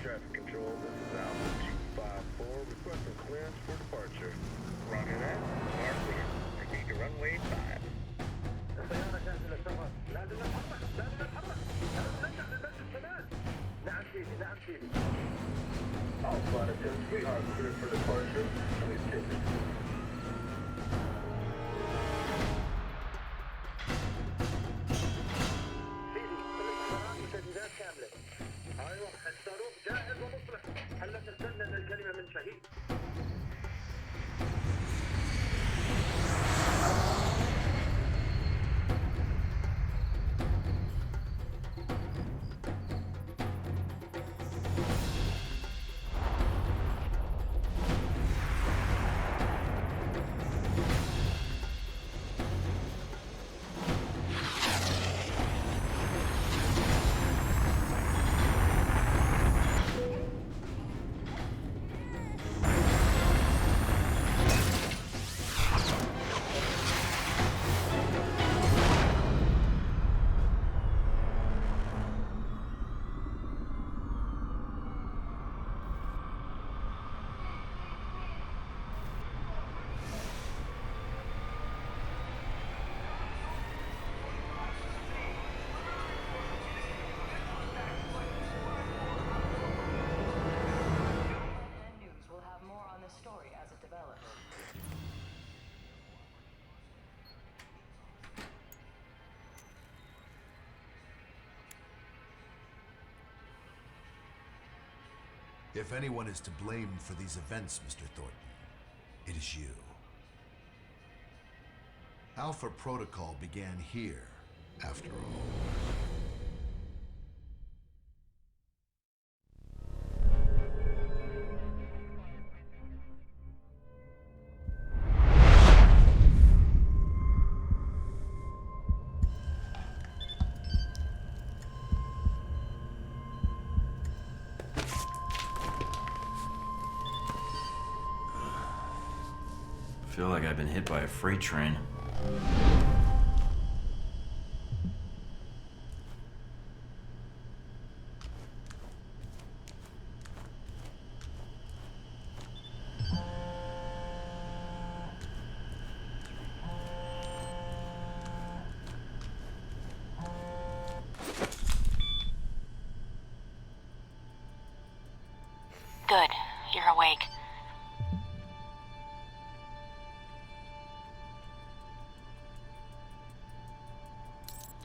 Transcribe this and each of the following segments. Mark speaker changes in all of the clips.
Speaker 1: traffic control. This is Alpha 254 requesting clearance for departure. Roger that. Mark clear. Proceed to runway 5. السيارة جاهزة للسفر. لازم نتحرك. لازم نتحرك. لازم نرجع للمسجد كمان. نعم سيدي. نعم سيدي. All flight attendants, we are cleared for departure. Please take it. سيدي، الاستمرار وتجهيزات كاملة. ايوه، الصاروخ جاهز ومصلح. هلا تستنى ان الكلمة من شهيد.
Speaker 2: If anyone is to blame for these events, Mr. Thornton, it is you. Alpha Protocol began here, after all.
Speaker 3: I feel like I've been hit by a freight train.
Speaker 4: Good. You're awake.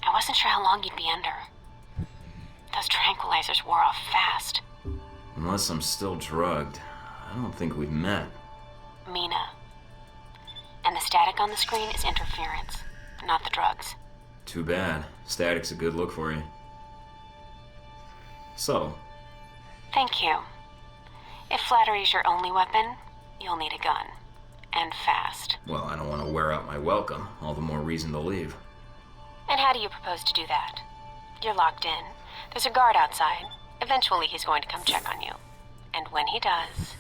Speaker 4: I wasn't sure how long you'd be under. Those tranquilizers wore off fast.
Speaker 3: Unless I'm still drugged, I don't think we've met.
Speaker 4: Mina. And the static on the screen is interference, not the drugs.
Speaker 3: Too bad. Static's a good look for you. So,
Speaker 4: Thank you. If flattery's your only weapon, you'll need a gun. And fast.
Speaker 3: well, I don't want to wear out my welcome. All the more reason to leave.
Speaker 4: And how do you propose to do that? You're locked in. There's a guard outside. Eventually he's going to come check on you. And when he does...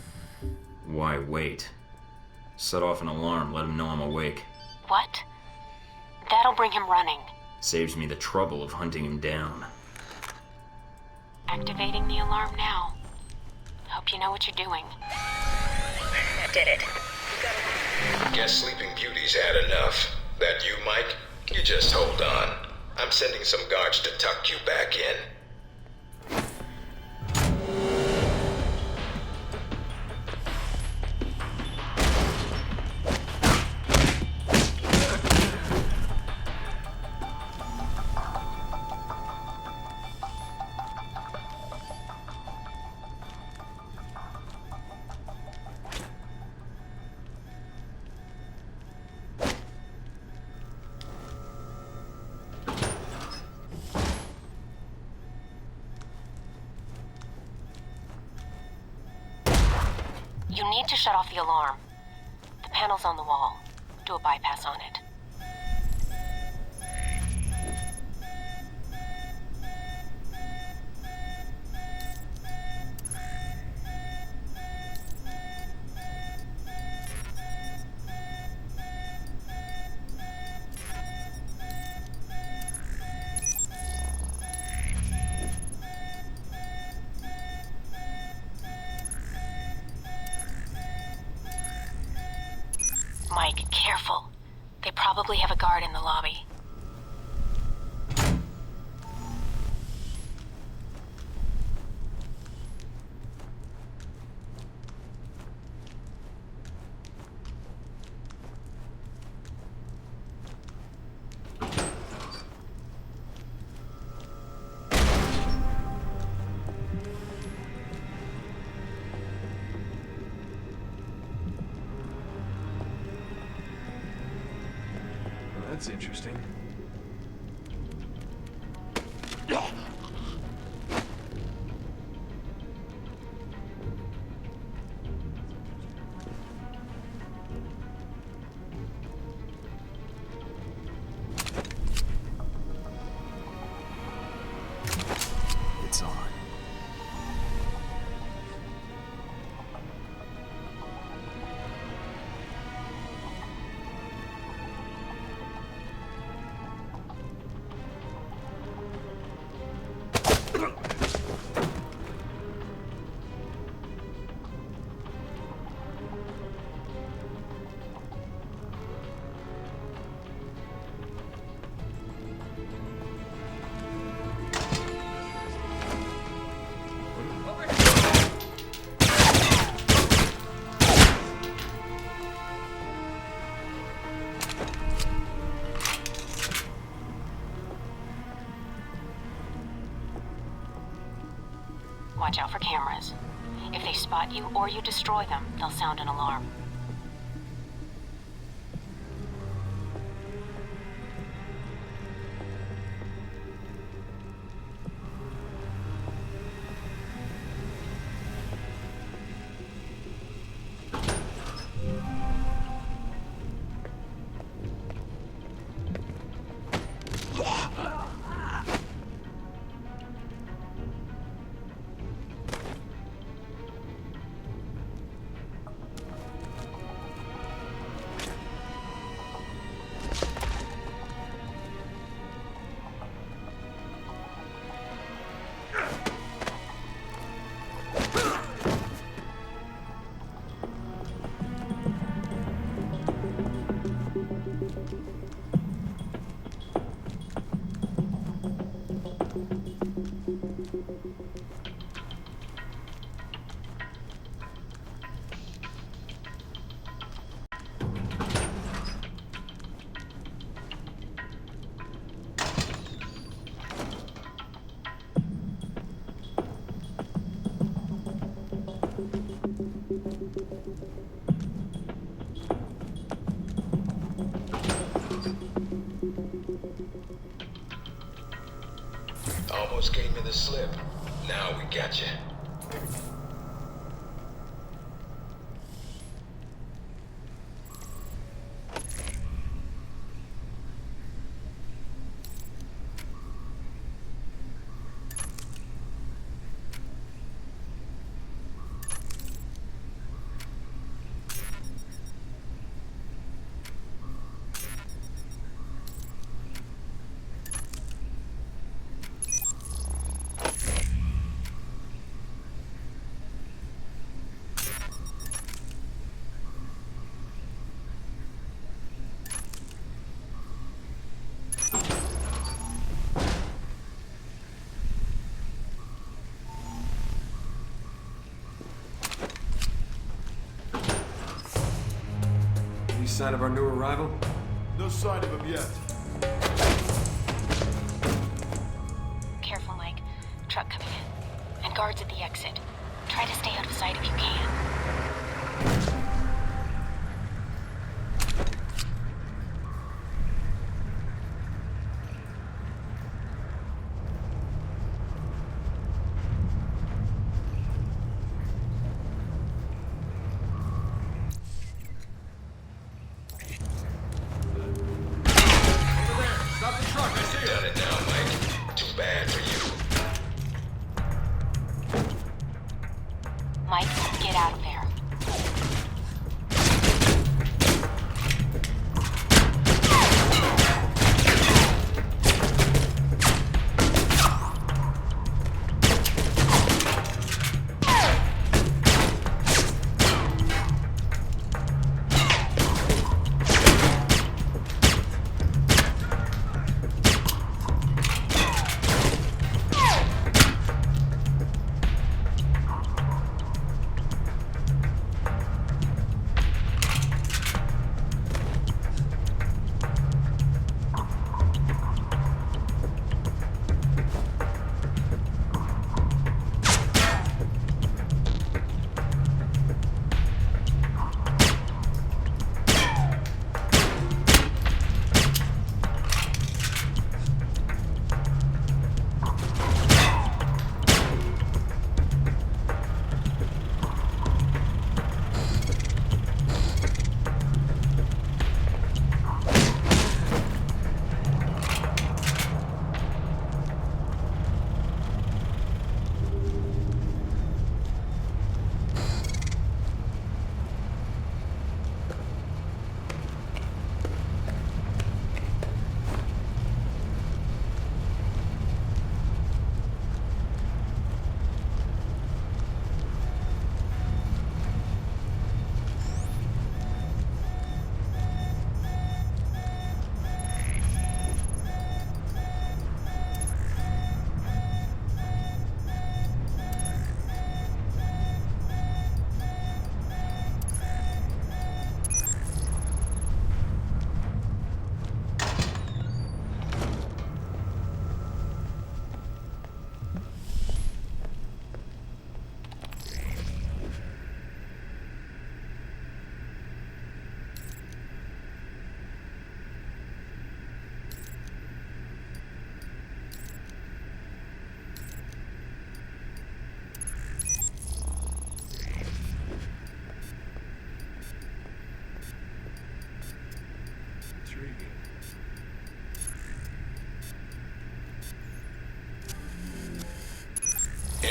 Speaker 3: Why wait? Set off an alarm, let him know I'm awake.
Speaker 4: What? That'll bring him running.
Speaker 3: Saves me the trouble of hunting him down.
Speaker 4: Activating the alarm now. Hope you know what you're doing.
Speaker 5: I did it.
Speaker 6: Guess Sleeping Beauty's had enough. That you, Mike? You just hold on. I'm sending some guards to tuck you back in.
Speaker 4: You need to shut off the alarm. The panel's on the wall. Do a bypass on it. Careful. They probably have a guard in the lobby.
Speaker 7: That's interesting. It's on.
Speaker 4: Watch out for cameras. If they spot you or you destroy them, they'll sound an alarm.
Speaker 6: Almost gave me the slip. Now we got you.
Speaker 7: Any sign of our new arrival?
Speaker 2: No sign of him yet.
Speaker 4: Careful, Mike. Truck coming in. And guards at the exit. Try to stay out of sight if you can.
Speaker 6: Done it now, Mike. Too bad for you.
Speaker 4: Mike, get out of there.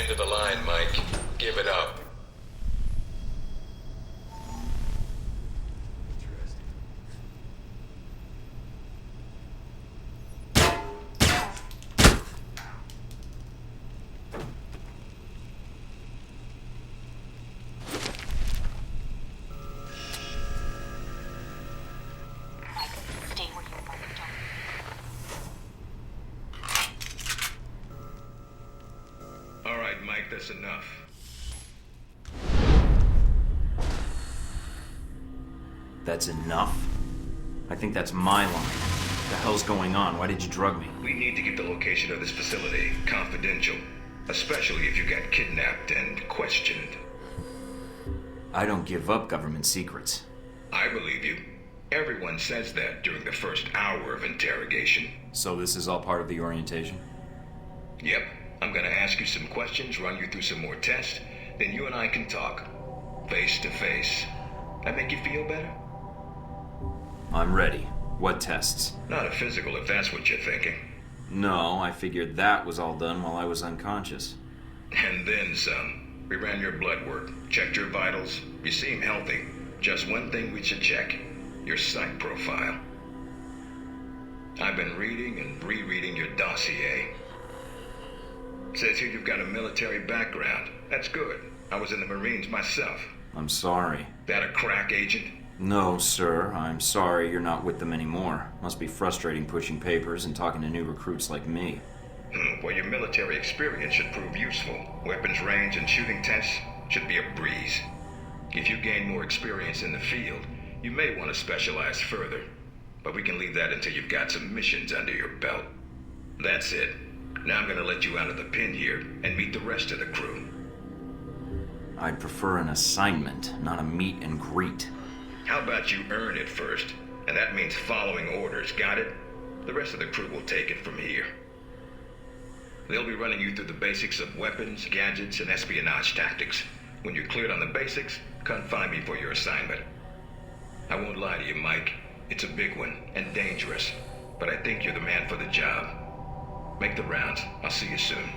Speaker 6: end of the line, Mike. Give it up.
Speaker 4: Stay where you are. Don't.
Speaker 6: All right, Mike, that's enough.
Speaker 3: That's enough? I think that's my line. What the hell's going on? Why did you drug me?
Speaker 6: We need to keep the location of this facility confidential, especially if you got kidnapped and questioned.
Speaker 3: I don't give up government secrets.
Speaker 6: I believe you. Everyone says that during the first hour of interrogation.
Speaker 3: So this is all part of the orientation?
Speaker 6: Yep. I'm gonna ask you some questions, run you through some more tests, then you and I can talk. Face to face. That make you feel better?
Speaker 3: I'm ready. What tests?
Speaker 6: Not a physical, if that's what you're thinking.
Speaker 3: No, I figured that was all done while I was unconscious.
Speaker 6: And then some. We ran your blood work, checked your vitals. You seem healthy. Just one thing we should check. Your psych profile. I've been reading and rereading your dossier. Says here you've got a military background. That's good. I was in the Marines myself.
Speaker 3: I'm sorry.
Speaker 6: That a crack agent?
Speaker 3: No, sir. I'm sorry you're not with them anymore. Must be frustrating pushing papers and talking to new recruits like me.
Speaker 6: Well, your military experience should prove useful. Weapons range and shooting tests should be a breeze. If you gain more experience in the field, you may want to specialize further. But we can leave that until you've got some missions under your belt. That's it. Now I'm gonna let you out of the pen here and meet the rest of the crew.
Speaker 3: I'd prefer an assignment, not a meet and greet.
Speaker 6: How about you earn it first? And that means following orders, got it? The rest of the crew will take it from here. They'll be running you through the basics of weapons, gadgets, and espionage tactics. When you're cleared on the basics, come find me for your assignment. I won't lie to you, Mike. It's a big one, and dangerous. But I think you're the man for the job. Make the rounds. I'll see you soon.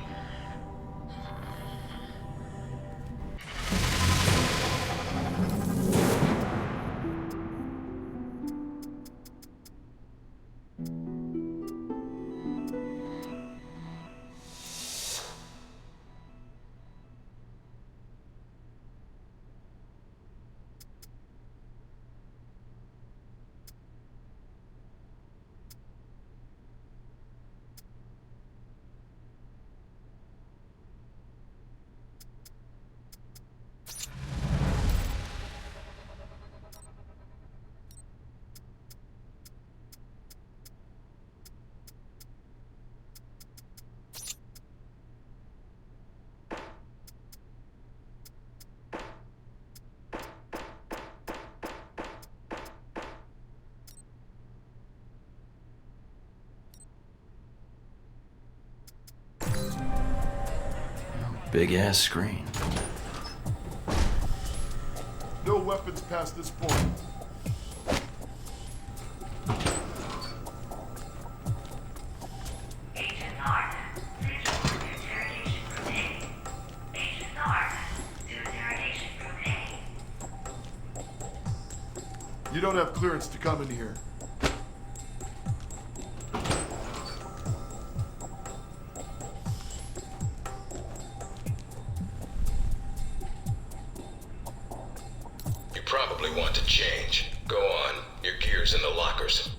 Speaker 3: Big ass screen.
Speaker 8: No weapons past this point.
Speaker 5: Agent North, please report to interrogation room A. Agent North, to interrogation room A.
Speaker 8: You don't have clearance to come in here.
Speaker 6: You probably want to change. Go on. Your gear's in the lockers.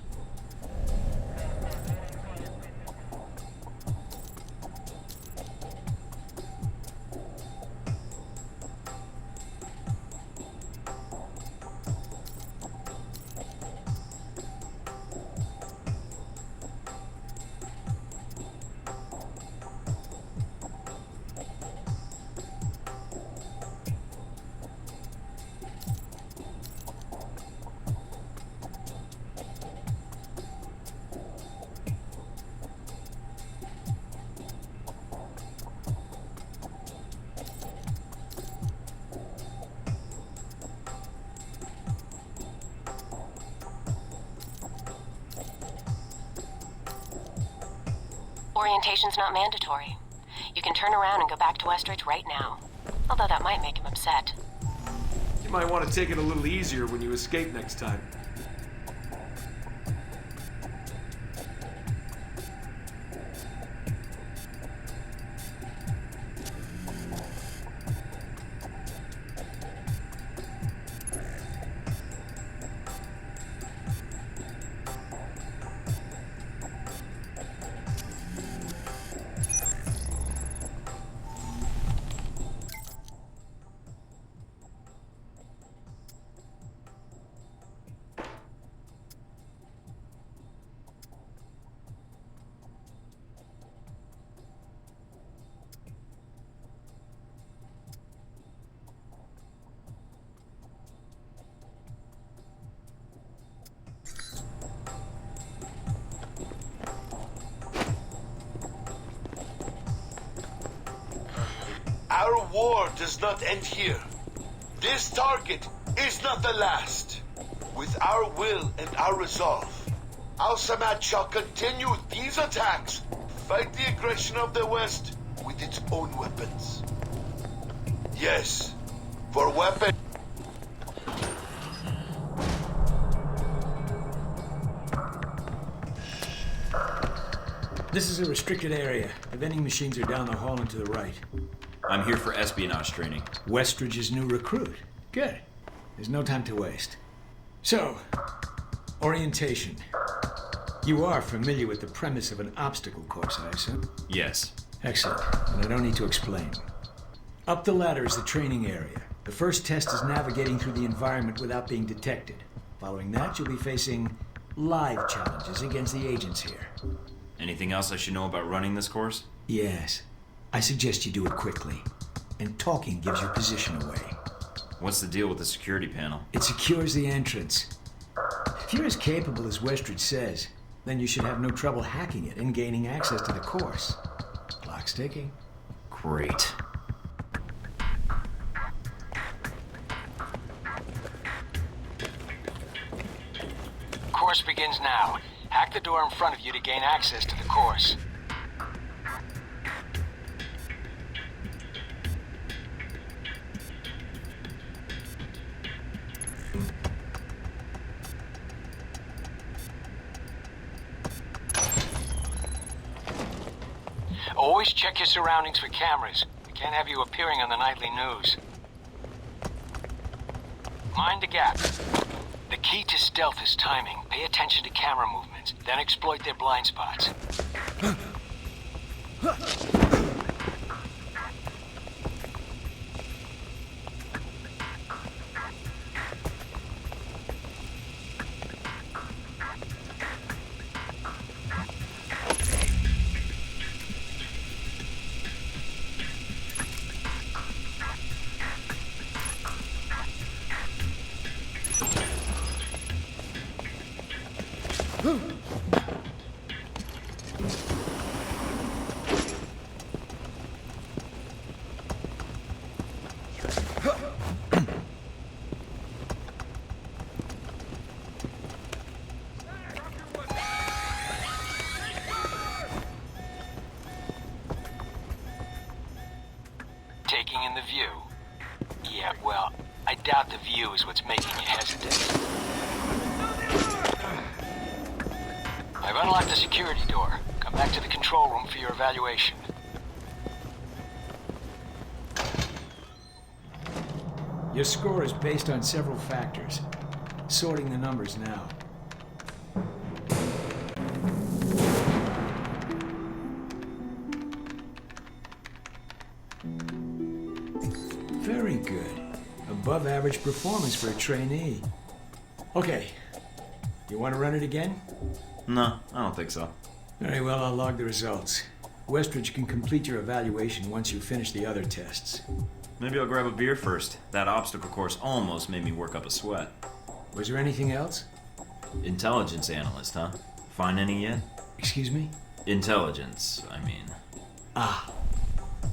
Speaker 4: Orientation's not mandatory. You can turn around and go back to Westridge right now. Although that might make him upset.
Speaker 7: You might want to take it a little easier when you escape next time.
Speaker 9: Our war does not end here. This target is not the last. With our will and our resolve, Al-Samad shall continue these attacks, fight the aggression of the West with its own weapons. Yes, for weapons.
Speaker 10: This is a restricted area. The vending machines are down the hall and to the right.
Speaker 3: I'm here for espionage training.
Speaker 10: Westridge's new recruit. Good. There's no time to waste. So, orientation. You are familiar with the premise of an obstacle course, I assume?
Speaker 3: Yes.
Speaker 10: Excellent. And I don't need to explain. Up the ladder is the training area. The first test is navigating through the environment without being detected. Following that, you'll be facing live challenges against the agents here.
Speaker 3: Anything else I should know about running this course?
Speaker 10: Yes. I suggest you do it quickly. And talking gives your position away.
Speaker 3: What's the deal with the security panel?
Speaker 10: It secures the entrance. If you're as capable as Westridge says, then you should have no trouble hacking it and gaining access to the course. Clock's ticking.
Speaker 3: Great.
Speaker 11: Course begins now. Hack the door in front of you to gain access to the course. Always check your surroundings for cameras. We can't have you appearing on the nightly news. Mind the gap. The key to stealth is timing. Pay attention to camera movements, then exploit their blind spots. Taking in the view? Yeah, well, I doubt the view is what's making you hesitate. I've unlocked the security door. Come back to the control room for your evaluation.
Speaker 10: Your score is based on several factors. Sorting the numbers now. Very good. Above average performance for a trainee. Okay. You want to run it again?
Speaker 3: No, I don't think so.
Speaker 10: Very well, I'll log the results. Westridge can complete your evaluation once you finish the other tests.
Speaker 3: Maybe I'll grab a beer first. That obstacle course almost made me work up a sweat.
Speaker 10: Was there anything else?
Speaker 3: Intelligence analyst, huh? Find any yet?
Speaker 10: Excuse me?
Speaker 3: Intelligence, I mean.
Speaker 10: Ah.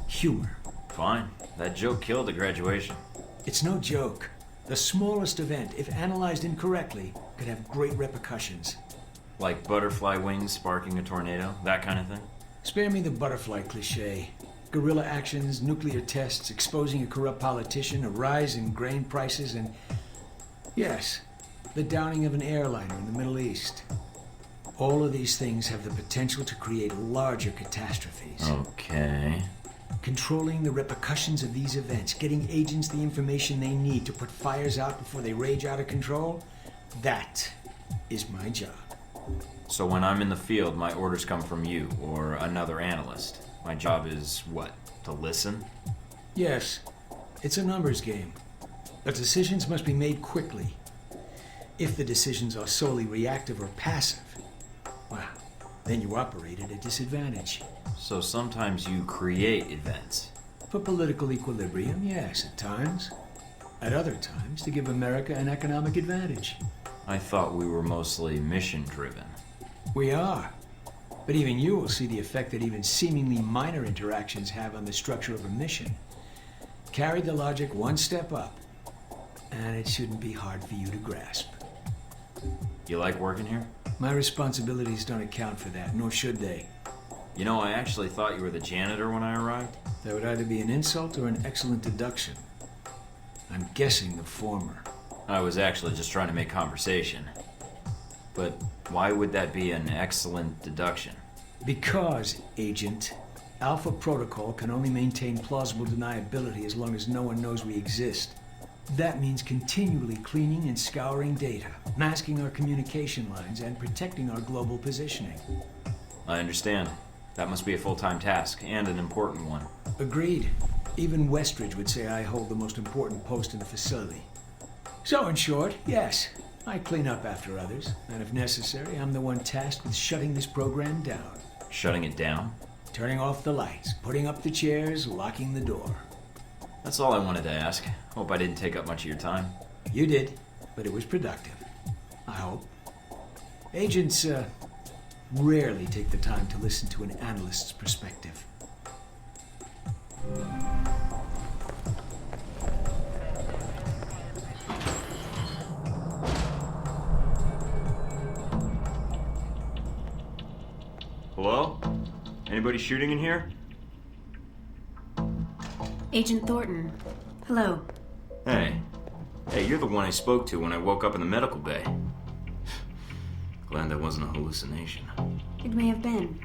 Speaker 10: Humor.
Speaker 3: Fine. That joke killed at graduation.
Speaker 10: It's no joke. The smallest event, if analyzed incorrectly, could have great repercussions.
Speaker 3: Like butterfly wings sparking a tornado? That kind of thing?
Speaker 10: Spare me the butterfly cliché. Guerrilla actions, nuclear tests, exposing a corrupt politician, a rise in grain prices, and yes, the downing of an airliner in the Middle East. All of these things have the potential to create larger catastrophes.
Speaker 3: Okay.
Speaker 10: Controlling the repercussions of these events, getting agents the information they need to put fires out before they rage out of control, that is my job.
Speaker 3: So when I'm in the field, my orders come from you or another analyst. My job is what? To listen?
Speaker 10: Yes, it's a numbers game. But decisions must be made quickly. If the decisions are solely reactive or passive, well, then you operate at a disadvantage.
Speaker 3: So sometimes you create events.
Speaker 10: For political equilibrium, yes, at times. At other times, to give America an economic advantage.
Speaker 3: I thought we were mostly mission-driven.
Speaker 10: We are. But even you will see the effect that even seemingly minor interactions have on the structure of a mission. Carry the logic one step up, and it shouldn't be hard for you to grasp.
Speaker 3: You like working here?
Speaker 10: My responsibilities don't account for that, nor should they.
Speaker 3: You know, I actually thought you were the janitor when I arrived.
Speaker 10: That would either be an insult or an excellent deduction. I'm guessing the former.
Speaker 3: I was actually just trying to make conversation. But why would that be an excellent deduction?
Speaker 10: Because, Agent, Alpha Protocol can only maintain plausible deniability as long as no one knows we exist. That means continually cleaning and scouring data, masking our communication lines, and protecting our global positioning.
Speaker 3: I understand. That must be a full-time task, and an important one.
Speaker 10: Agreed. Even Westridge would say I hold the most important post in the facility. So, in short, yes, I clean up after others, and if necessary, I'm the one tasked with shutting this program down.
Speaker 3: Shutting it down?
Speaker 10: Turning off the lights, putting up the chairs, locking the door.
Speaker 3: That's all I wanted to ask. Hope I didn't take up much of your time.
Speaker 10: You did, but it was productive. I hope. Agents, rarely take the time to listen to an analyst's perspective.
Speaker 3: Hello? Anybody shooting in here?
Speaker 4: Agent Thornton. Hello.
Speaker 3: Hey. Hey, you're the one I spoke to when I woke up in the medical bay. Glad that wasn't a hallucination.
Speaker 4: It may have been.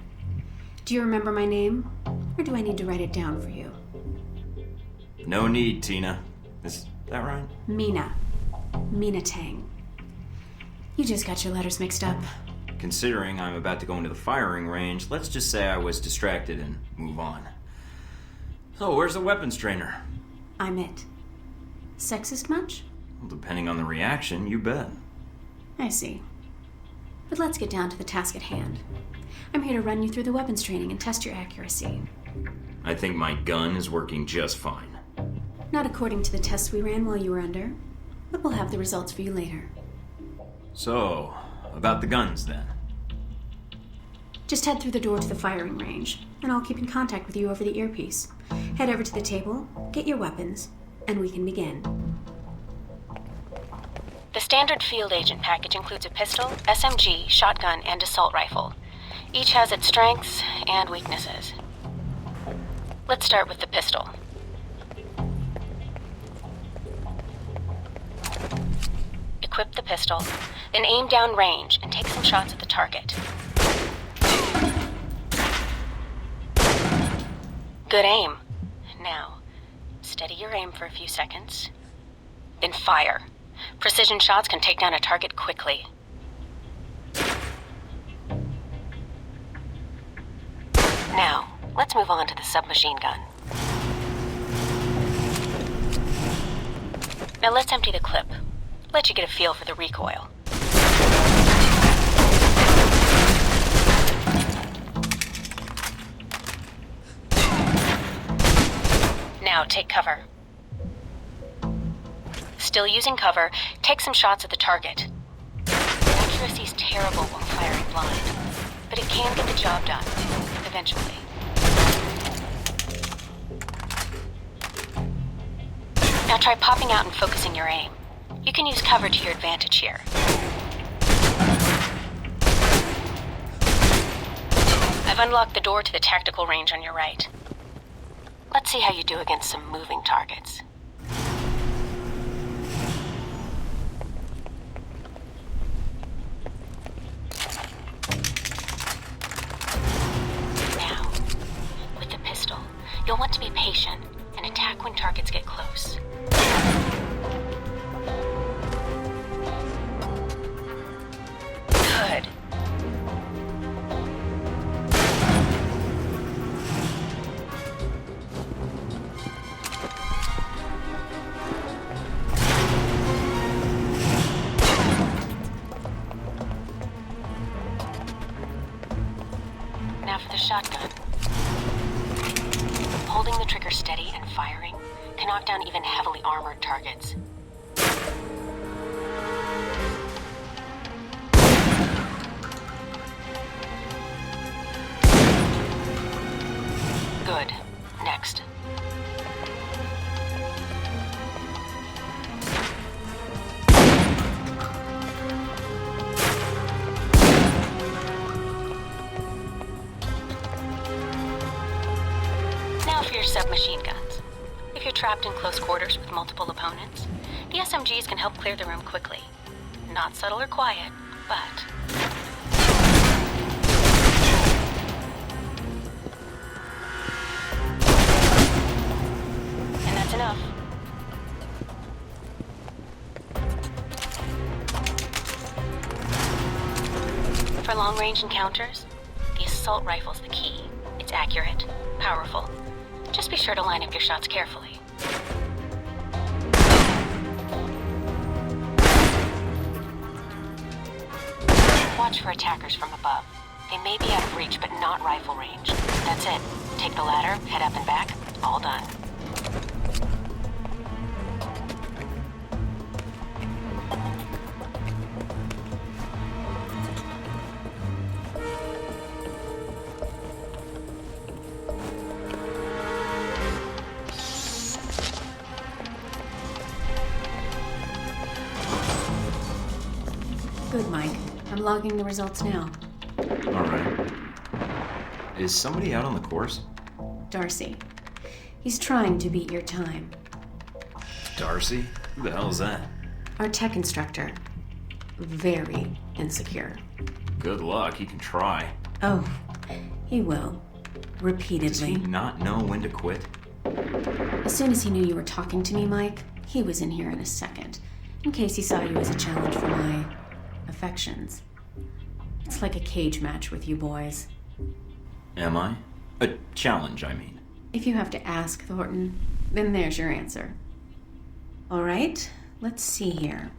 Speaker 4: Do you remember my name? Or do I need to write it down for you?
Speaker 3: No need, Tina. Is that right?
Speaker 4: Mina. Mina Tang. You just got your letters mixed up.
Speaker 3: Considering I'm about to go into the firing range, let's just say I was distracted and move on. So, where's the weapons trainer?
Speaker 4: I'm it. Sexist much?
Speaker 3: Well, depending on the reaction, you bet.
Speaker 4: I see. But let's get down to the task at hand. I'm here to run you through the weapons training and test your accuracy.
Speaker 3: I think my gun is working just fine.
Speaker 4: Not according to the tests we ran while you were under, but we'll have the results for you later.
Speaker 3: So, about the guns then.
Speaker 4: Just head through the door to the firing range, and I'll keep in contact with you over the earpiece. Head over to the table, get your weapons, and we can begin. The standard field agent package includes a pistol, SMG, shotgun, and assault rifle. Each has its strengths and weaknesses. Let's start with the pistol. Equip the pistol, then aim down range and take some shots at the target. Good aim. Now, steady your aim for a few seconds, then fire. Precision shots can take down a target quickly. Now, let's move on to the submachine gun. Now let's empty the clip. Let you get a feel for the recoil. Now take cover. Still using cover, take some shots at the target. Accuracy's terrible while firing blind, but it can get the job done, eventually. Now try popping out and focusing your aim. You can use cover to your advantage here. I've unlocked the door to the tactical range on your right. Let's see how you do against some moving targets. Now, with the pistol, you'll want to be patient and attack when targets get close. Good. Now for the shotgun. Holding the trigger steady and firing can knock down even heavily armored targets. Good. Next. Now for your submachine guns. If you're trapped in close quarters with multiple opponents, the SMGs can help clear the room quickly. Not subtle or quiet, but... And that's enough. For long-range encounters, the assault rifle's the key. It's accurate, powerful. Just be sure to line up your shots carefully. Watch for attackers from above. They may be out of reach, but not rifle range. That's it. Take the ladder, head up and back. All done.
Speaker 12: Good, Mike. I'm logging the results now.
Speaker 3: Alright. Is somebody out on the course?
Speaker 12: Darcy. He's trying to beat your time.
Speaker 3: Darcy? Who the hell is that?
Speaker 12: Our tech instructor. Very insecure.
Speaker 3: Good luck, he can try.
Speaker 12: Oh, he will. Repeatedly.
Speaker 3: Does he not know when to quit?
Speaker 12: As soon as he knew you were talking to me, Mike, he was in here in a second. In case he saw you as a challenge for my affections. It's like a cage match with you boys.
Speaker 3: Am I? A challenge, I mean.
Speaker 12: If you have to ask, Thornton, then there's your answer. All right, let's see here.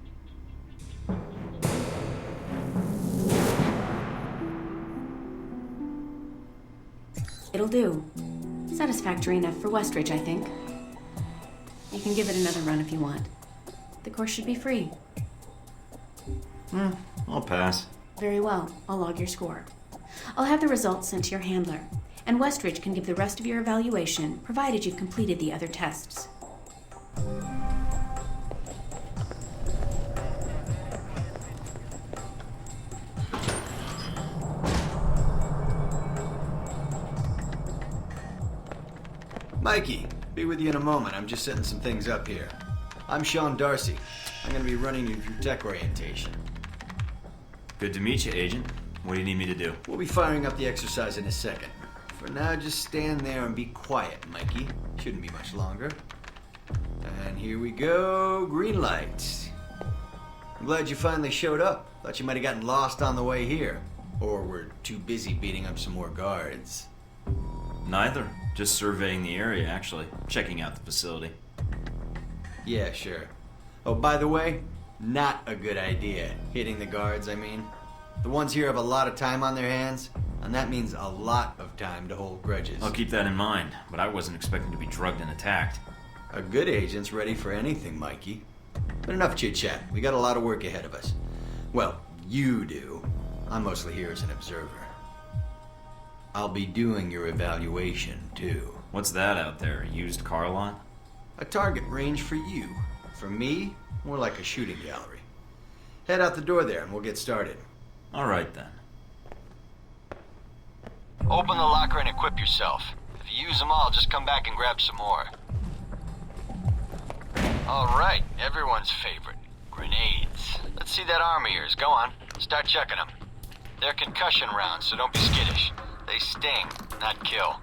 Speaker 12: It'll do. Satisfactory enough for Westridge, I think. You can give it another run if you want. The course should be free.
Speaker 3: I'll pass.
Speaker 12: Very well. I'll log your score. I'll have the results sent to your handler, and Westridge can give the rest of your evaluation, provided you've completed the other tests.
Speaker 13: Mikey, be with you in a moment. I'm just setting some things up here. I'm Sean Darcy. I'm going to be running you through tech orientation.
Speaker 3: Good to meet you, Agent. What do you need me to do?
Speaker 13: We'll be firing up the exercise in a second. For now, just stand there and be quiet, Mikey. Shouldn't be much longer. And here we go. Green light. I'm glad you finally showed up. Thought you might have gotten lost on the way here. Or were too busy beating up some more guards.
Speaker 3: Neither. Just surveying the area, actually. Checking out the facility.
Speaker 13: Yeah, sure. Oh, by the way, not a good idea. Hitting the guards, I mean. The ones here have a lot of time on their hands, and that means a lot of time to hold grudges.
Speaker 3: I'll keep that in mind, but I wasn't expecting to be drugged and attacked.
Speaker 13: A good agent's ready for anything, Mikey. But enough chit-chat. We got a lot of work ahead of us. Well, you do. I'm mostly here as an observer. I'll be doing your evaluation, too.
Speaker 3: What's that out there? A used car lot?
Speaker 13: A target range for you. For me, more like a shooting gallery. Head out the door there and we'll get started.
Speaker 3: All right, then.
Speaker 11: Open the locker and equip yourself. If you use them all, just come back and grab some more. Alright, everyone's favorite. Grenades. Let's see that arm of yours. Go on. Start checking them. They're concussion rounds, so don't be skittish. They sting, not kill.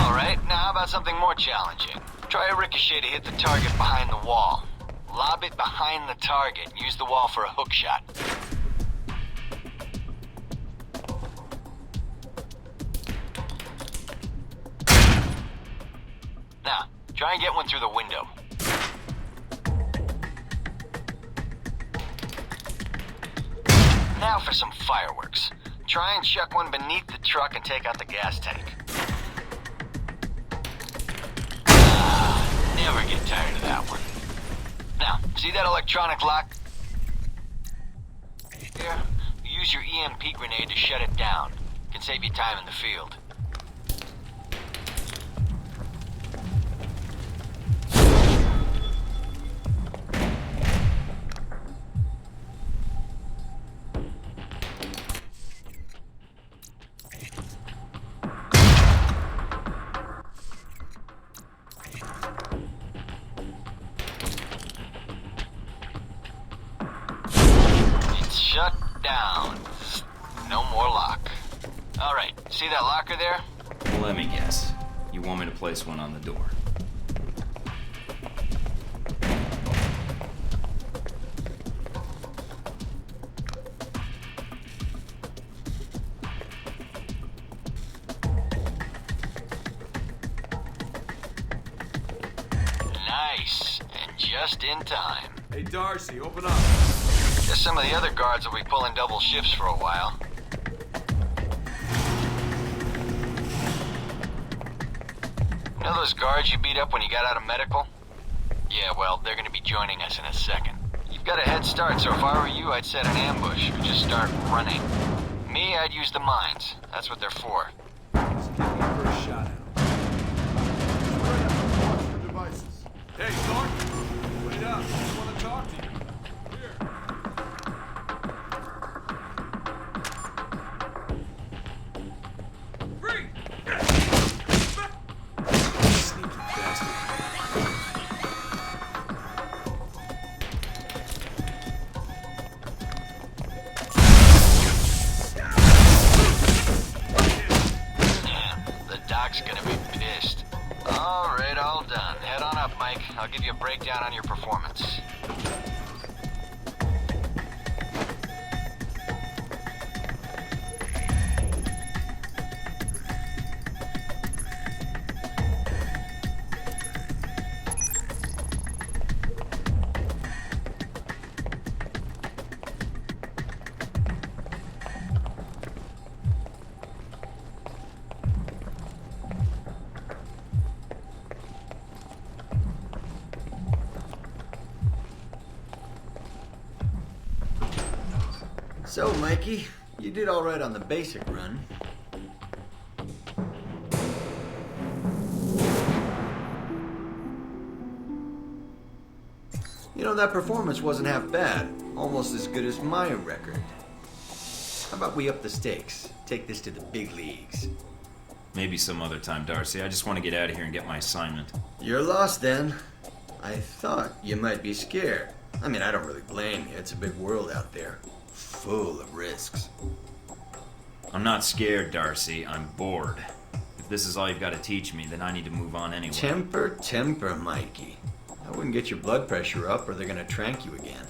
Speaker 11: Alright, now how about something more challenging? Try a ricochet to hit the target behind the wall. Lob it behind the target and use the wall for a hook shot. Now, try and get one through the window. Now for some fireworks. Try and chuck one beneath the truck and take out the gas tank. Never get tired of that one. Now, see that electronic lock? Here, use your EMP grenade to shut it down. Can save you time in the field. Shut down. No more lock. Alright, see that locker there?
Speaker 3: Let me guess. You want me to place one on the door?
Speaker 11: Nice. And just in time.
Speaker 7: Hey, Darcy, open up.
Speaker 11: Guess some of the other guards will be pulling double shifts for a while. You know those guards you beat up when you got out of medical? Yeah, well, they're gonna be joining us in a second. You've got a head start, so if I were you, I'd set an ambush or just start running. Me, I'd use the mines. That's what they're for.
Speaker 7: Let's get your first shot at them.
Speaker 8: Watch your devices.
Speaker 7: Hey, Thornton! Wait up. I just want to talk to you. Here. Free! Sneaky bastard.
Speaker 11: The doc's gonna be pissed. All right, all done. Head on up, Mike. I'll give you a breakdown on your performance.
Speaker 13: So, Mikey, you did all right on the basic run. You know, that performance wasn't half bad. Almost as good as my record. How about we up the stakes? Take this to the big leagues.
Speaker 3: Maybe some other time, Darcy. I just want to get out of here and get my assignment.
Speaker 13: You're lost then. I thought you might be scared. I mean, I don't really blame you. It's a big world out there. Full of risks.
Speaker 3: I'm not scared, Darcy. I'm bored. If this is all you've got to teach me, then I need to move on anyway.
Speaker 13: Temper, Mikey. I wouldn't get your blood pressure up or they're gonna trank you again.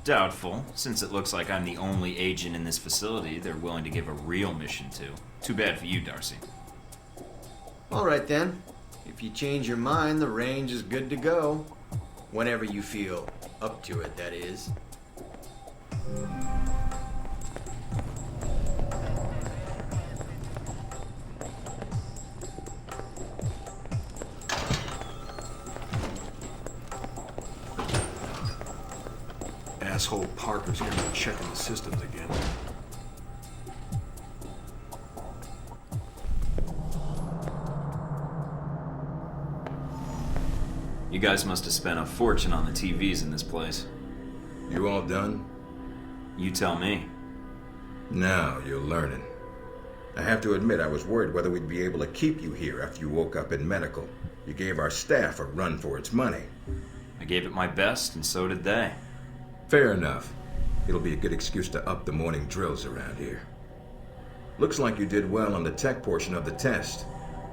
Speaker 3: Doubtful. Since it looks like I'm the only agent in this facility they're willing to give a real mission to. Too bad for you, Darcy.
Speaker 13: All right then. If you change your mind, the range is good to go. Whenever you feel up to it, that is.
Speaker 8: Asshole Parker's gonna be checking the systems again.
Speaker 3: You guys must have spent a fortune on the TVs in this place.
Speaker 14: You all done?
Speaker 3: You tell me.
Speaker 6: Now you're learning. I have to admit I was worried whether we'd be able to keep you here after you woke up in medical. You gave our staff a run for its money.
Speaker 3: I gave it my best, and so did they.
Speaker 6: Fair enough. It'll be a good excuse to up the morning drills around here. Looks like you did well on the tech portion of the test.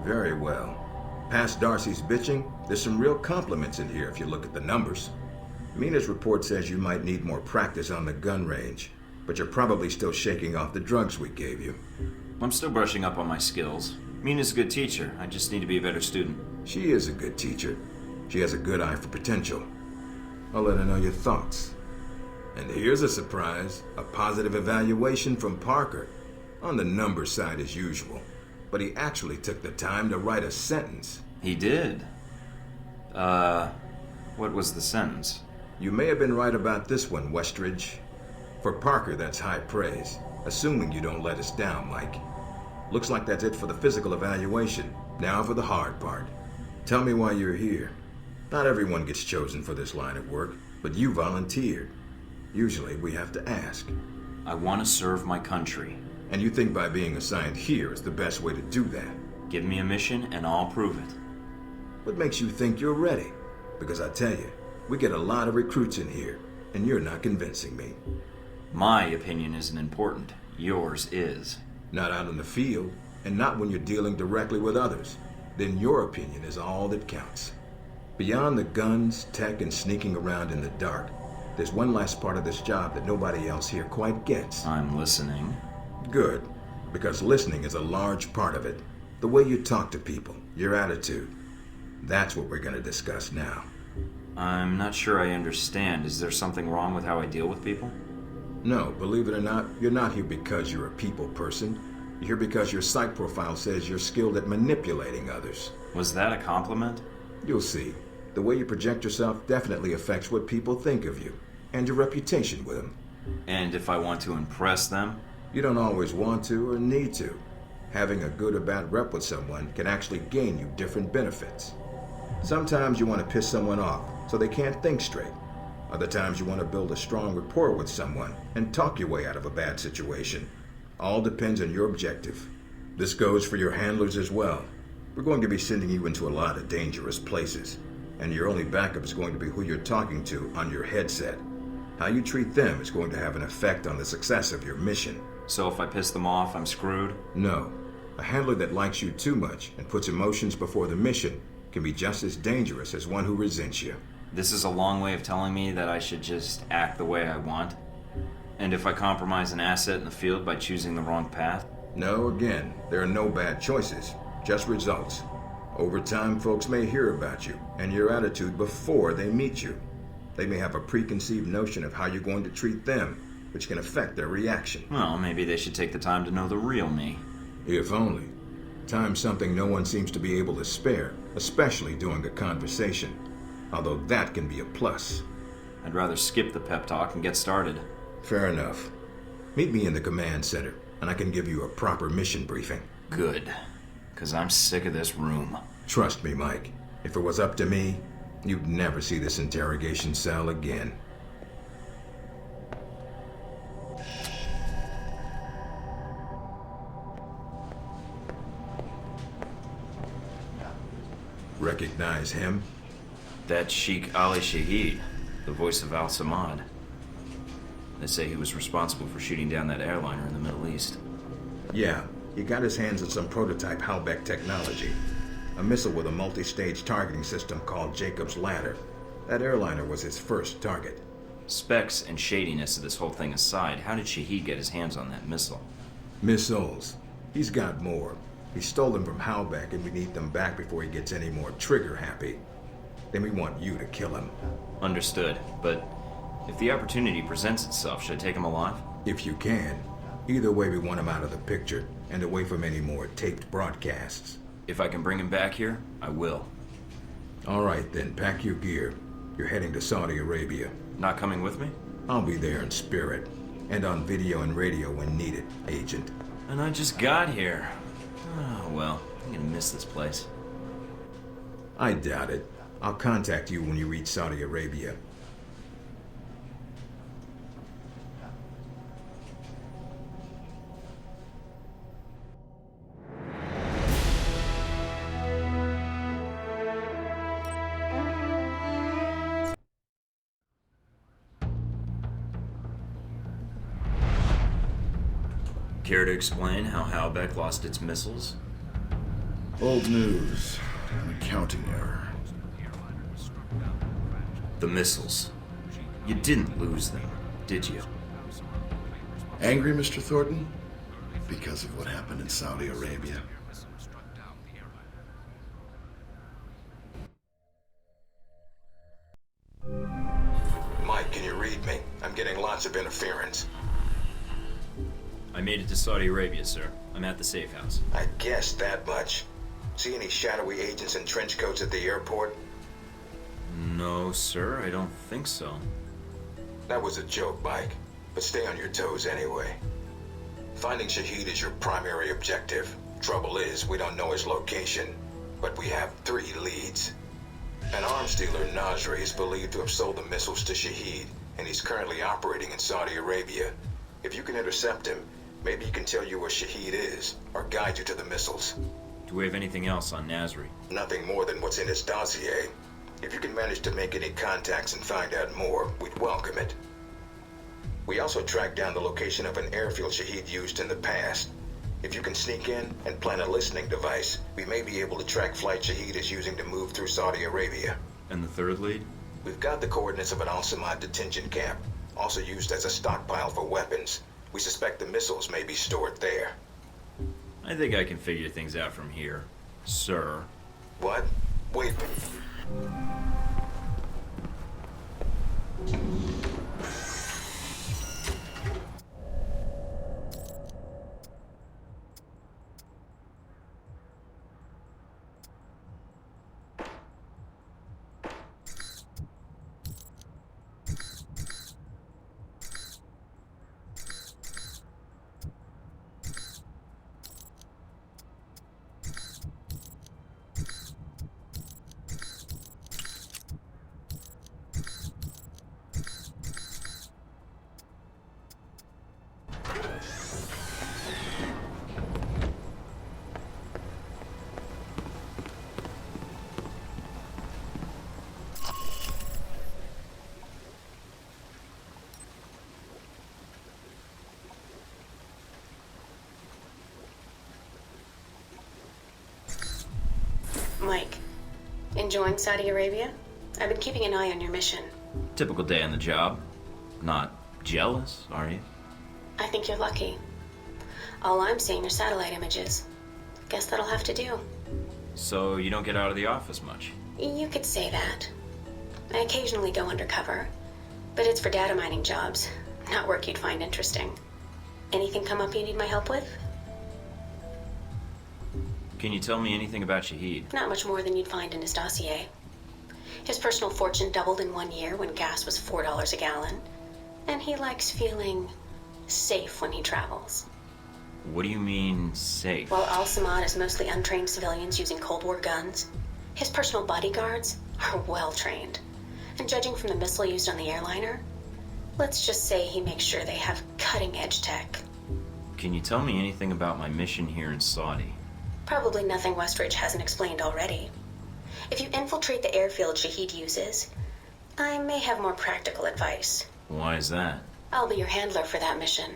Speaker 6: Very well. Past Darcy's bitching, there's some real compliments in here if you look at the numbers. Mina's report says you might need more practice on the gun range, but you're probably still shaking off the drugs we gave you.
Speaker 3: I'm still brushing up on my skills. Mina's a good teacher. I just need to be a better student.
Speaker 6: She is a good teacher. She has a good eye for potential. I'll let her know your thoughts. And here's a surprise, a positive evaluation from Parker. On the number side as usual, but he actually took the time to write a sentence.
Speaker 3: He did? What was the sentence?
Speaker 6: You may have been right about this one, Westridge. For Parker, that's high praise, assuming you don't let us down, Mike. Looks like that's it for the physical evaluation. Now for the hard part. Tell me why you're here. Not everyone gets chosen for this line of work, but you volunteered. Usually we have to ask.
Speaker 3: I want to serve my country.
Speaker 6: And you think by being assigned here is the best way to do that?
Speaker 3: Give me a mission and I'll prove it.
Speaker 6: What makes you think you're ready? Because I tell you, we get a lot of recruits in here, and you're not convincing me.
Speaker 3: My opinion isn't important. Yours is.
Speaker 6: Not out in the field, and not when you're dealing directly with others. Then your opinion is all that counts. Beyond the guns, tech, and sneaking around in the dark, there's one last part of this job that nobody else here quite gets.
Speaker 3: I'm listening.
Speaker 6: Good, because listening is a large part of it. The way you talk to people, your attitude. That's what we're going to discuss now.
Speaker 3: I'm not sure I understand. Is there something wrong with how I deal with people?
Speaker 6: No, believe it or not, you're not here because you're a people person. You're here because your psych profile says you're skilled at manipulating others.
Speaker 3: Was that a compliment?
Speaker 6: You'll see. The way you project yourself definitely affects what people think of you, and your reputation with them.
Speaker 3: And if I want to impress them?
Speaker 6: You don't always want to or need to. Having a good or bad rep with someone can actually gain you different benefits. Sometimes you want to piss someone off so they can't think straight. Other times you want to build a strong rapport with someone and talk your way out of a bad situation. All depends on your objective. This goes for your handlers as well. We're going to be sending you into a lot of dangerous places, and your only backup is going to be who you're talking to on your headset. How you treat them is going to have an effect on the success of your mission.
Speaker 3: So if I piss them off, I'm screwed?
Speaker 6: No. A handler that likes you too much and puts emotions before the mission can be just as dangerous as one who resents you.
Speaker 3: This is a long way of telling me that I should just act the way I want? And if I compromise an asset in the field by choosing the wrong path?
Speaker 6: No, again, there are no bad choices, just results. Over time, folks may hear about you and your attitude before they meet you. They may have a preconceived notion of how you're going to treat them, which can affect their reaction.
Speaker 3: Well, maybe they should take the time to know the real me.
Speaker 6: If only. Time's something no one seems to be able to spare, especially during a conversation. Although that can be a plus.
Speaker 3: I'd rather skip the pep talk and get started.
Speaker 6: Fair enough. Meet me in the command center, and I can give you a proper mission briefing.
Speaker 3: Good. Because I'm sick of this room.
Speaker 6: Trust me, Mike. If it was up to me, you'd never see this interrogation cell again. Recognize him?
Speaker 3: That's Sheikh Ali Shahid, the voice of Al-Samad. They say he was responsible for shooting down that airliner in the Middle East.
Speaker 6: Yeah, he got his hands on some prototype Halbeck technology. A missile with a multi-stage targeting system called Jacob's Ladder. That airliner was his first target.
Speaker 3: Specs and shadiness of this whole thing aside, how did Shahid get his hands on that missile?
Speaker 6: Missiles. He's got more. He stole them from Halbeck, and we need them back before he gets any more trigger-happy. Then we want you to kill him.
Speaker 3: Understood, but if the opportunity presents itself, should I take him alive?
Speaker 6: If you can. Either way, we want him out of the picture, and away from any more taped broadcasts.
Speaker 3: If I can bring him back here, I will.
Speaker 6: All right, then, pack your gear. You're heading to Saudi Arabia.
Speaker 3: Not coming with me?
Speaker 6: I'll be there in spirit, and on video and radio when needed, Agent.
Speaker 3: And I just got here. Oh, well, I'm gonna miss this place.
Speaker 6: I doubt it. I'll contact you when you reach Saudi Arabia.
Speaker 3: Care to explain how Halbeck lost its missiles?
Speaker 8: Old news. An accounting error.
Speaker 3: The missiles. You didn't lose them, did you?
Speaker 8: Angry, Mr. Thornton? Because of what happened in Saudi Arabia?
Speaker 6: Mike, can you read me? I'm getting lots of interference.
Speaker 3: I made it to Saudi Arabia, sir. I'm at the safe house.
Speaker 6: I guessed that much. See any shadowy agents in trench coats at the airport?
Speaker 3: No, sir, I don't think so.
Speaker 6: That was a joke, Mike. But stay on your toes anyway. Finding Shahid is your primary objective. Trouble is, we don't know his location, but we have 3 leads. An arms dealer, Nasri, is believed to have sold the missiles to Shahid, and he's currently operating in Saudi Arabia. If you can intercept him, maybe he can tell you where Shahid is, or guide you to the missiles.
Speaker 3: Do we have anything else on Nasri?
Speaker 6: Nothing more than what's in his dossier. If you can manage to make any contacts and find out more, we'd welcome it. We also tracked down the location of an airfield Shahid used in the past. If you can sneak in and plant a listening device, we may be able to track flight Shahid is using to move through Saudi Arabia.
Speaker 3: And the third lead?
Speaker 6: We've got the coordinates of an Al-Samad detention camp, also used as a stockpile for weapons. We suspect the missiles may be stored there.
Speaker 3: I think I can figure things out from here, sir.
Speaker 6: What? Wait.
Speaker 4: Mike, enjoying Saudi Arabia? I've been keeping an eye on your mission.
Speaker 3: Typical day on the job. Not jealous, are you?
Speaker 4: I think you're lucky. All I'm seeing are satellite images. Guess that'll have to do.
Speaker 3: So you don't get out of the office much?
Speaker 4: You could say that. I occasionally go undercover, but it's for data mining jobs, not work you'd find interesting. Anything come up you need my help with?
Speaker 3: Can you tell me anything about Shahid?
Speaker 4: Not much more than you'd find in his dossier. His personal fortune doubled in 1 year when gas was $4 a gallon, and he likes feeling safe when he travels.
Speaker 3: What do you mean, safe?
Speaker 4: While Al-Samad is mostly untrained civilians using Cold War guns, his personal bodyguards are well trained. And judging from the missile used on the airliner, let's just say he makes sure they have cutting-edge tech.
Speaker 3: Can you tell me anything about my mission here in Saudi?
Speaker 4: Probably nothing Westridge hasn't explained already. If you infiltrate the airfield Shahid uses, I may have more practical advice.
Speaker 3: Why is that?
Speaker 4: I'll be your handler for that mission.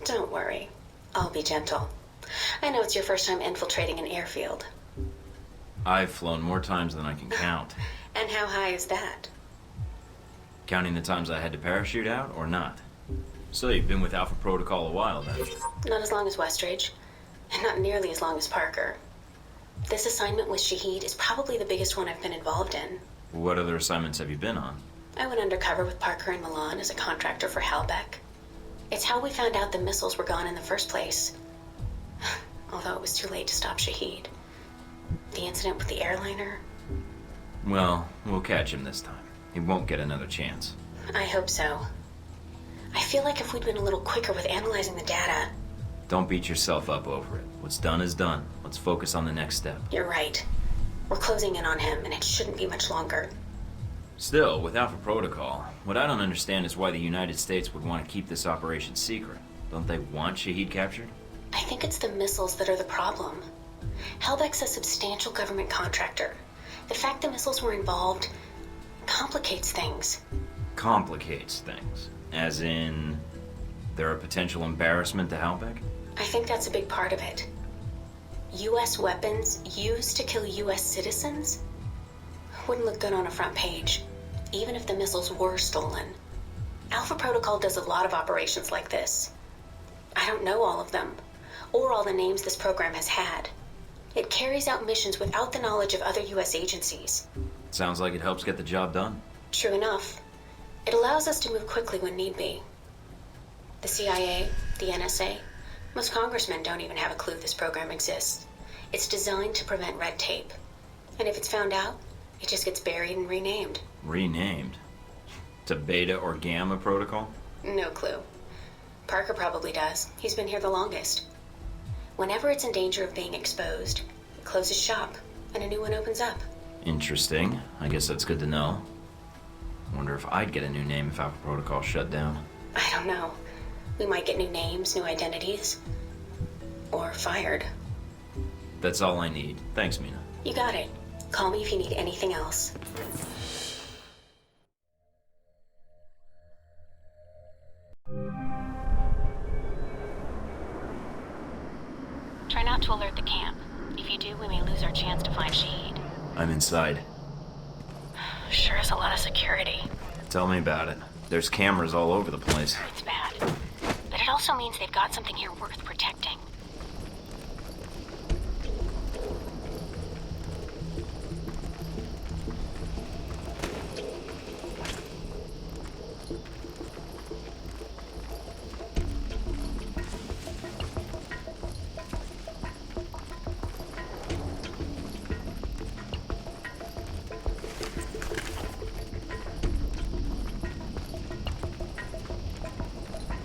Speaker 4: Don't worry. I'll be gentle. I know it's your first time infiltrating an airfield.
Speaker 3: I've flown more times than I can count.
Speaker 4: And how high is that?
Speaker 3: Counting the times I had to parachute out, or not? So you've been with Alpha Protocol a while then?
Speaker 4: Not as long as Westridge, and not nearly as long as Parker. This assignment with Shahid is probably the biggest one I've been involved in.
Speaker 3: What other assignments have you been on?
Speaker 4: I went undercover with Parker in Milan as a contractor for Halbeck. It's how we found out the missiles were gone in the first place. Although it was too late to stop Shahid. The incident with the airliner.
Speaker 3: Well, we'll catch him this time. He won't get another chance.
Speaker 4: I hope so. I feel like if we'd been a little quicker with analyzing the data...
Speaker 3: Don't beat yourself up over it. What's done is done. Let's focus on the next step.
Speaker 4: You're right. We're closing in on him, and it shouldn't be much longer.
Speaker 3: Still, with Alpha Protocol, what I don't understand is why the United States would want to keep this operation secret. Don't they want Shahid captured?
Speaker 4: I think it's the missiles that are the problem. Halbeck's a substantial government contractor. The fact the missiles were involved complicates things.
Speaker 3: Complicates things. As in, They're a potential embarrassment to Halbeck?
Speaker 4: I think that's a big part of it. U.S. weapons used to kill U.S. citizens? Wouldn't look good on a front page, even if the missiles were stolen. Alpha Protocol does a lot of operations like this. I don't know all of them, or all the names this program has had. It carries out missions without the knowledge of other U.S. agencies.
Speaker 3: Sounds like it helps get the job done.
Speaker 4: True enough. It allows us to move quickly when need be. The CIA, the NSA, most congressmen don't even have a clue this program exists. It's designed to prevent red tape. And if it's found out, it just gets buried and renamed.
Speaker 3: Renamed? To Beta or Gamma Protocol?
Speaker 4: No clue. Parker probably does. He's been here the longest. Whenever it's in danger of being exposed, it closes shop, and a new one opens up.
Speaker 3: Interesting. I guess that's good to know. Wonder if I'd get a new name if Alpha Protocol shut down.
Speaker 4: I don't know. We might get new names, new identities. Or fired.
Speaker 3: That's all I need. Thanks, Mina.
Speaker 4: You got it. Call me if you need anything else. Try not to alert the camp. If you do, we may lose our chance to find Shahid.
Speaker 3: I'm inside.
Speaker 4: Sure is a lot of security.
Speaker 3: Tell me about it. There's cameras all over the place.
Speaker 4: It's bad. But it also means they've got something here worth protecting.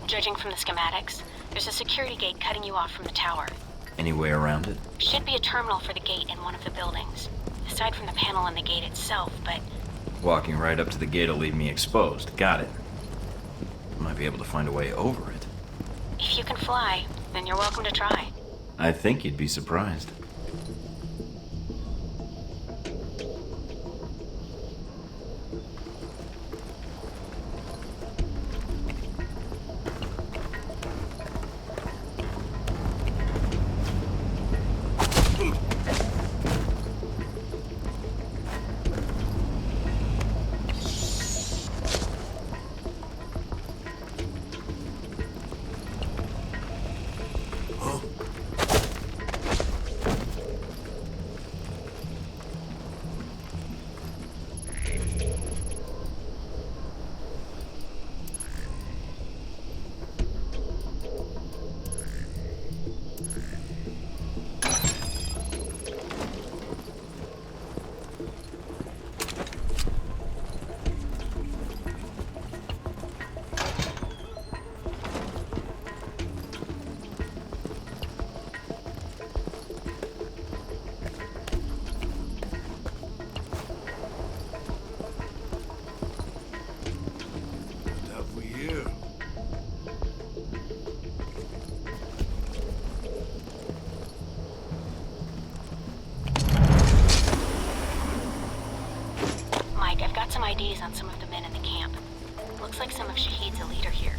Speaker 4: Judging from the schematics, there's a security gate cutting you off from the tower.
Speaker 3: Any way around it?
Speaker 4: Should be a terminal for the gate in one of the buildings. Aside from the panel on the gate itself, but...
Speaker 3: Walking right up to the gate will leave me exposed. Got it. Might be able to find a way over it.
Speaker 4: If you can fly, then you're welcome to try.
Speaker 3: I think you'd be surprised.
Speaker 4: IDs on some of the men in the camp. Looks like some of Shahid's a leader here.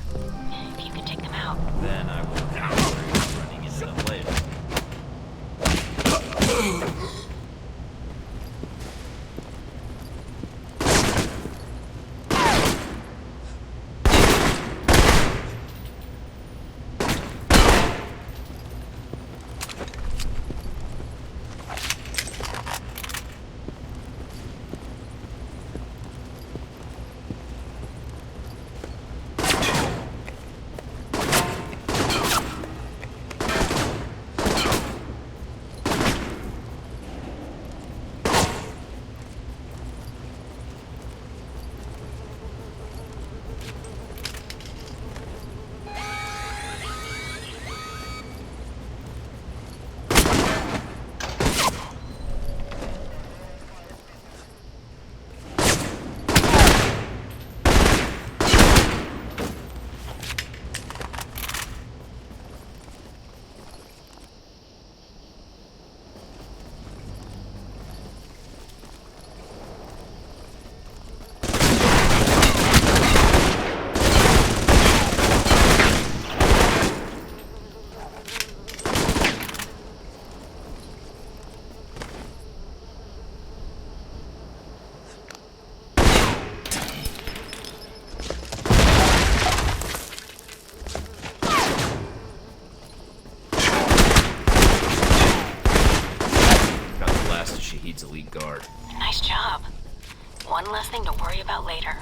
Speaker 4: If you can take them out.
Speaker 3: Then I will have to worry about running into them later. guard.
Speaker 4: Nice job. One less thing to worry about later.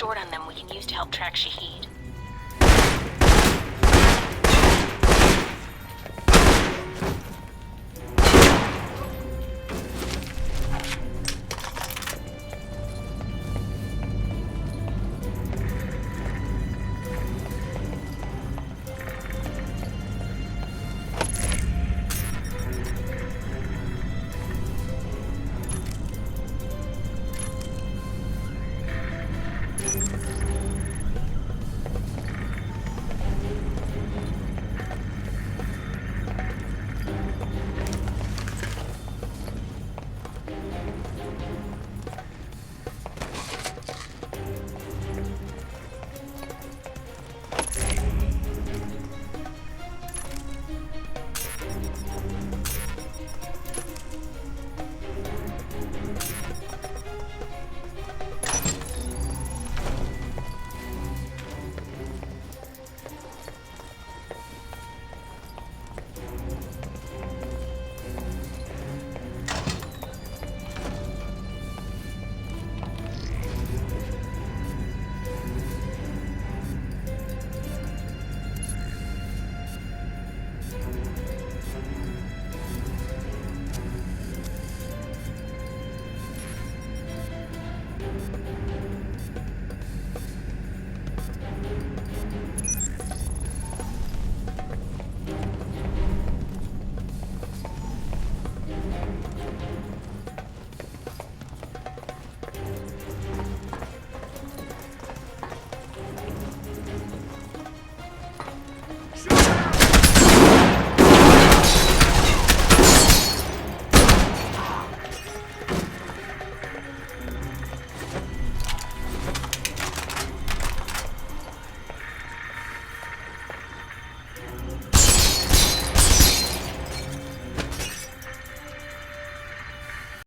Speaker 4: stored on them we can use to help track Shahid.